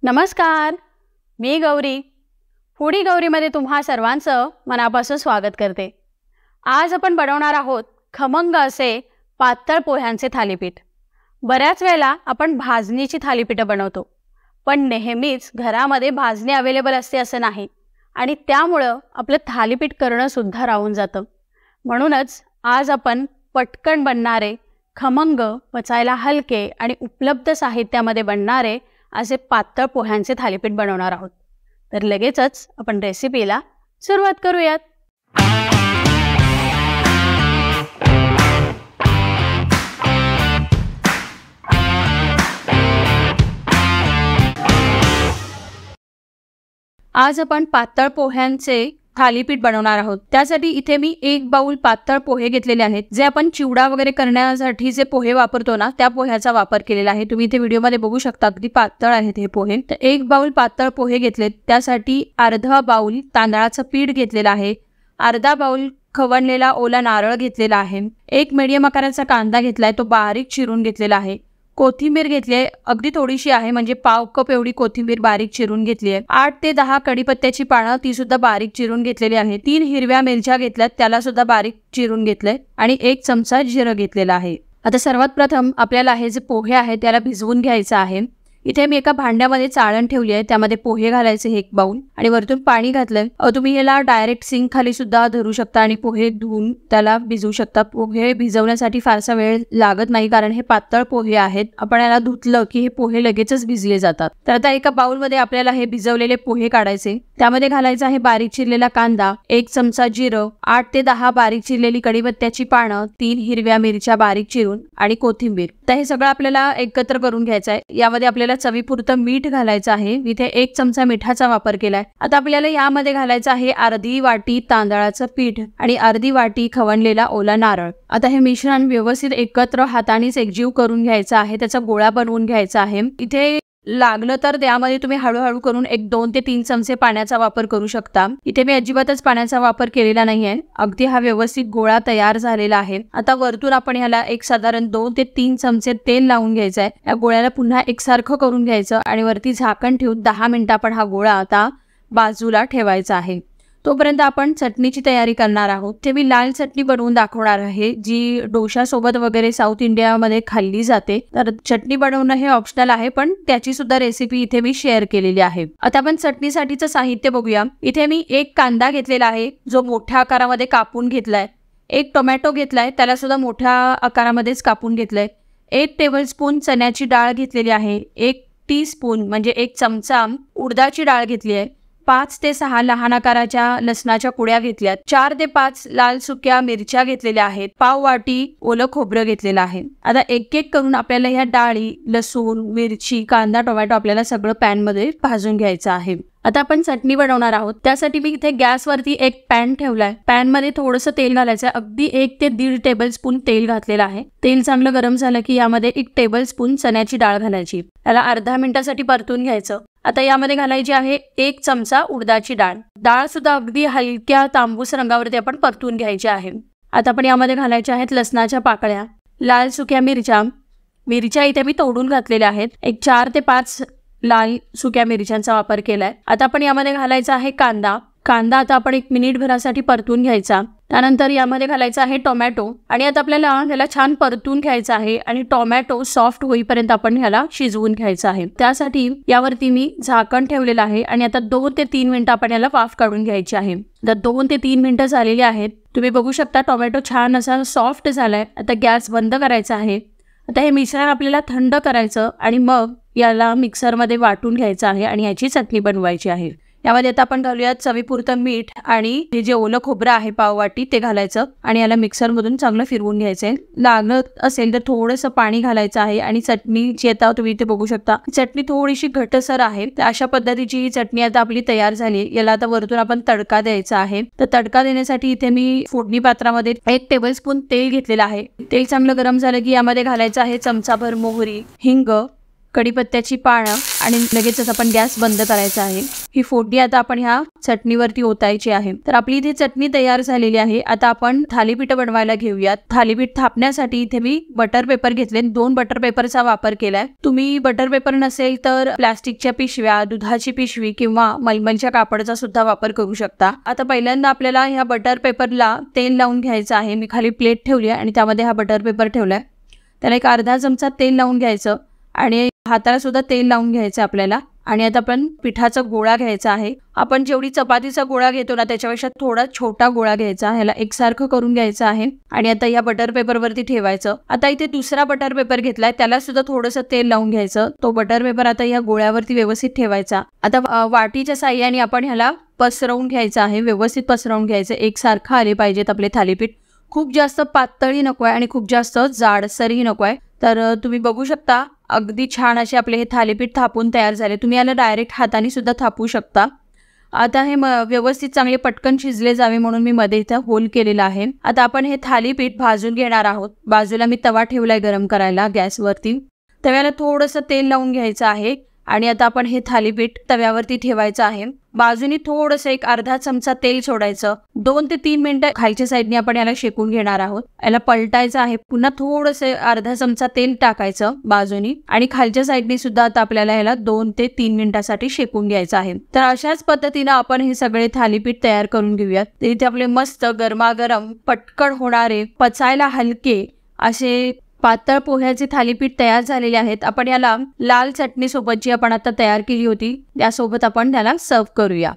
नमस्कार, मी गौरी. फूडी गौरीमध्ये तुम्हा सर्वांचं मनापासून स्वागत करते. आज आपण बनवणार आहोत खमंग असे पातळ पोह्यांचे थालीपीठ. बऱ्याच वेळेला आपण भाजणीची थालीपीठं बनवतो, पण नेहमीच घरामध्ये भाजणी अवेलेबल असते असं नाही आणि त्यामुळं आपलं थालीपीठ करणं सुद्धा राहून जातं. म्हणूनच आज आपण पटकन बनणारे, खमंग, पचायला हलके आणि उपलब्ध साहित्यामध्ये बनणारे असे पातळ पोह्यांचे थालीपीठ बनवणार आहोत. तर लगेचच आपण रेसिपीला सुरुवात करूयात. आज आपण पातळ पोह्यांचे थालीपीठ बनवणार आहोत. त्यासाठी इथे मी 1 बाउल पातळ पोहे घेतलेले आहेत. जे आपण चिवडा वगैरे करण्यासाठी जे पोहे वापरतो ना, त्या पोह्याचा वापर केलेला आहे. तुम्ही इथे व्हिडिओमध्ये बघू शकता, अगदी पातळ आहेत हे पोहे. तर 1 बाउल पातळ पोहे घेतलेत. त्यासाठी अर्धा बाउल तांदळाचं पीठ घेतलेलं आहे. अर्धा बाउल खवणलेला ओला नारळ घेतलेला आहे. 1 मीडियम आकाराचा कांदा घेतलाय, तो बारीक चिरून घेतलेला आहे. कोथिंबीर घेतली आहे, अगदी थोडीशी आहे, म्हणजे पाव कप एवढी कोथिंबीर बारीक चिरून घेतली आहे. 8 ते 10 कढीपत्त्याची पानं, ती सुद्धा बारीक चिरून घेतलेली आहे. 3 हिरव्या मिरच्या घेतल्यात, त्याला सुद्धा बारीक चिरून घेतलंय आणि 1 चमचा जिरं घेतलेला आहे. आता सर्वात प्रथम आपल्याला हे जे पोहे आहेत त्याला भिजवून घ्यायचं आहे. इथे मी एका भांड्यामध्ये चाळण ठेवली आहे, त्यामध्ये पोहे घालायचे 1 बाउल आणि वरतून पाणी घातलंय. तुम्ही याला डायरेक्ट सिंक खाली सुद्धा धरू शकता आणि पोहे धुवून त्याला भिजवू शकता. पोहे भिजवण्यासाठी फारसा वेळ लागत नाही, कारण हे पातळ पोहे आहेत. आपण याला धुतलं की हे पोहे लगेचच भिजले जातात. तर आता एका बाउलमध्ये आपल्याला हे भिजवलेले पोहे काढायचे. त्यामध्ये घालायचा आहे बारीक चिरलेला कांदा, 1 चमचा जिरं, 8 ते 10 बारीक चिरलेली कढीपत्त्याची पानं, 3 हिरव्या मिरच्या बारीक चिरून आणि कोथिंबीर. तर हे सगळं आपल्याला एकत्र करून घ्यायचं आहे. यामध्ये आपल्याला चवीपुरतं मीठ घालायचं आहे. इथे 1 चमचा मिठाचा वापर केलाय. आता आपल्याला यामध्ये घालायचं आहे अर्धी वाटी तांदळाचं पीठ आणि अर्धी वाटी खवणलेला ओला नारळ. आता हे मिश्रण व्यवस्थित एकत्र हातानेच एकजीव करून घ्यायचं आहे. त्याचा गोळा बनवून घ्यायचा आहे. इथे लागलं तर त्यामध्ये तुम्ही हळूहळू करून 2 ते 3 चमचे पाण्याचा वापर करू शकता. इथे मी अजिबातच पाण्याचा वापर केलेला नाहीये. अगदी हा व्यवस्थित गोळा तयार झालेला आहे. आता वरतून आपण ह्याला एक साधारण 2 ते 3 चमचे तेल लावून घ्यायचं आहे. या गोळ्याला पुन्हा एकसारखं करून घ्यायचं आणि वरती झाकण ठेवून 10 मिनिटं आपण हा गोळा आता बाजूला ठेवायचा आहे. तोपर्यंत आपण चटणीची तयारी करणार आहोत. ते मी लाल चटणी बनवून दाखवणार आहे, जी डोशासोबत वगैरे साऊथ इंडियामध्ये खाल्ली जाते. तर चटणी बनवणं हे ऑप्शनल आहे, पण त्याची सुद्धा रेसिपी इथे मी शेअर केलेली आहे. आता आपण चटणीसाठीचं साहित्य बघूया. इथे मी 1 कांदा घेतलेला आहे, जो मोठ्या आकारामध्ये कापून घेतलाय. 1 टोमॅटो घेतलाय, त्याला सुद्धा मोठ्या आकारामध्येच कापून घेतलंय. 1 टेबलस्पून चण्याची डाळ घेतलेली आहे. 1 टीस्पून म्हणजे 1 चमचा उडदाची डाळ घेतली आहे. 5 ते 6 लहान आकाराच्या लसणाच्या कुड्या घेतल्यात. 4 ते 5 लाल सुक्या मिरच्या घेतलेल्या आहेत. पाव वाटी ओलं खोबरं घेतलेलं आहे. आता एक एक करून आपल्याला ह्या डाळी, लसूण, मिरची, कांदा, टोमॅटो आपल्याला सगळं पॅन मध्ये भाजून घ्यायचं आहे. आता आपण चटणी बनवणार आहोत. त्यासाठी मी इथे गॅसवरती एक पॅन ठेवलाय. पॅन मध्ये थोडंसं तेल घालायचं आहे. अगदी 1 ते 1.5 टेबलस्पून तेल घातलेलं आहे. तेल चांगलं गरम झालं की यामध्ये 1 टेबलस्पून चण्याची डाळ घालायची. त्याला अर्धा मिनिटासाठी परतून घ्यायचं. आता यामध्ये घालायची आहे 1 चमचा उडदाची डाळ. डाळ सुद्धा अगदी हलक्या तांबूस रंगावरती आपण परतून घ्यायची आहे. आता आपण यामध्ये घालायच्या आहेत लसणाच्या पाकळ्या, लाल सुक्या मिरच्या इथे मी तोडून घातलेल्या आहेत. 4 ते 5 लाल सुक्या मिरच्यांचा वापर केलाय. आता आपण यामध्ये घालायचा आहे कांदा. आता आपण 1 मिनिटभरासाठी परतून घ्यायचा. त्यानंतर यामध्ये घालायचा आहे टोमॅटो आणि आता आपल्याला ह्याला छान परतून घ्यायचं आहे आणि टोमॅटो सॉफ्ट होईपर्यंत आपण ह्याला शिजवून घ्यायचं आहे. त्यासाठी यावरती मी झाकण ठेवलेलं आहे आणि आता 2 ते 3 मिनिटं आपण याला वाफ काढून घ्यायची आहे. तर 2 ते 3 मिनिटं झालेली आहेत. तुम्ही बघू शकता टोमॅटो छान असा सॉफ्ट झालाय. आता गॅस बंद करायचा आहे. आता हे मिश्रण आपल्याला थंड करायचं आणि मग याला मिक्सरमध्ये वाटून घ्यायचं आहे आणि याची चटणी बनवायची आहे. यामध्ये आता आपण घालूयात चवीपुरतं मीठ आणि हे जे ओलं खोबरं आहे पाव वाटी ते घालायचं आणि याला मिक्सरमधून चांगलं फिरवून घ्यायचंय. लागत असेल तर थोडंसं पाणी घालायचं आहे आणि चटणीची आता तुम्ही इथे बघू शकता चटणी थोडीशी घटसर आहे. तर अशा पद्धतीची ही चटणी आता आपली तयार झाली. याला आता वरतून आपण तडका द्यायचा आहे. तर तडका देण्यासाठी इथे मी फोडणी पात्रामध्ये 1 टेबलस्पून तेल घेतलेलं आहे. तेल चांगलं गरम झालं की यामध्ये घालायचं आहे चमचाभर मोहरी, हिंग, कढीपत्त्याची पानं आणि लगेचच आपण गॅस बंद करायचा आहे. ही फोडणी आता आपण ह्या चटणीवरती ओतायची आहे। तर आपली इथे चटणी तयार झालेली आहे। आता आपण थालीपीठ बनवायला घेऊयात। थालीपीठ थापण्यासाठी इथे मी बटर पेपर घेतले, 2 बटर पेपरचा वापर केलाय। तुम्ही बटर पेपर नसेल तर प्लास्टिकच्या पिशव्या, दुधाची पिशवी किंवा मलमलच्या कापडाचा सुद्धा वापर करू शकता। आता पहिल्यांदा आपल्याला ह्या बटर पेपरला तेल लावून घ्यायचं आहे। मी खाली प्लेट ठेवली आहे आणि त्यामध्ये हा बटर पेपर ठेवलाय। त्याला एक अर्धा चमचा तेल लावून घ्यायचं आणि हाताला सुद्धा तेल लावून घ्यायचं आपल्याला। आणि आता आपण पिठाचा गोळा घ्यायचा आहे। आपण जेवढी चपातीचा गोळा घेतो ना त्याच्यापेक्षा थोडा छोटा गोळा घ्यायचा, ह्याला एकसारखं करून घ्यायचं आहे आणि आता या बटर पेपरवरती ठेवायचं। आता इथे दुसरा बटर पेपर घेतलाय, त्याला सुद्धा थोडंसं तेल लावून घ्यायचं। तो बटर पेपर आता या गोळ्यावरती व्यवस्थित ठेवायचा। आता वाटीच्या साहाय्याने आपण ह्याला पसरवून घ्यायचं आहे, व्यवस्थित पसरवून घ्यायचं। एकसारखं आले पाहिजेत आपले थालीपीठ, खूप जास्त पातळही नको आहे आणि खूप जास्त जाडसरही नको आहे। तर तुम्ही बघू शकता अगदी छान असे आपले हे थालीपीठ थापून तयार झाले। तुम्ही याला डायरेक्ट हाताने सुद्धा थापू शकता। आता हे व्यवस्थित चांगले पटकन शिजले जावे म्हणून मी मध्ये इथं होल केलेला आहे। आता आपण हे थालीपीठ भाजून घेणार आहोत। बाजूला मी तवा ठेवलाय गरम करायला गॅसवरती। तव्याला थोडंसं तेल लावून घ्यायचं आहे आणि आता आपण हे थालीपीठ तव्यावरती ठेवायचं आहे। बाजूनी थोडंसं एक अर्धा चमचा तेल सोडायचं। 2 ते 3 मिनिटं खालच्या साईडने आपण याला शेकून घेणार आहोत। याला पलटायचं आहे, पुन्हा थोडंसं अर्धा चमचा तेल टाकायचं बाजूनी आणि खालच्या साईडने सुद्धा आता आपल्याला याला 2 ते 3 मिनिटासाठी शेकून घ्यायचं आहे। तर अशाच पद्धतीने आपण हे सगळे थालीपीठ तयार करून घेऊयात। तर इथे आपले मस्त गरमागरम पटकन होणारे, पचायला हलके असे पातळ पोह्याचे थालीपीठ तयार झालेले आहेत। आपण याला लाल चटणी सोबत जी आपण आता तयार केली होती त्यासोबत आपण त्याला सर्व करूया।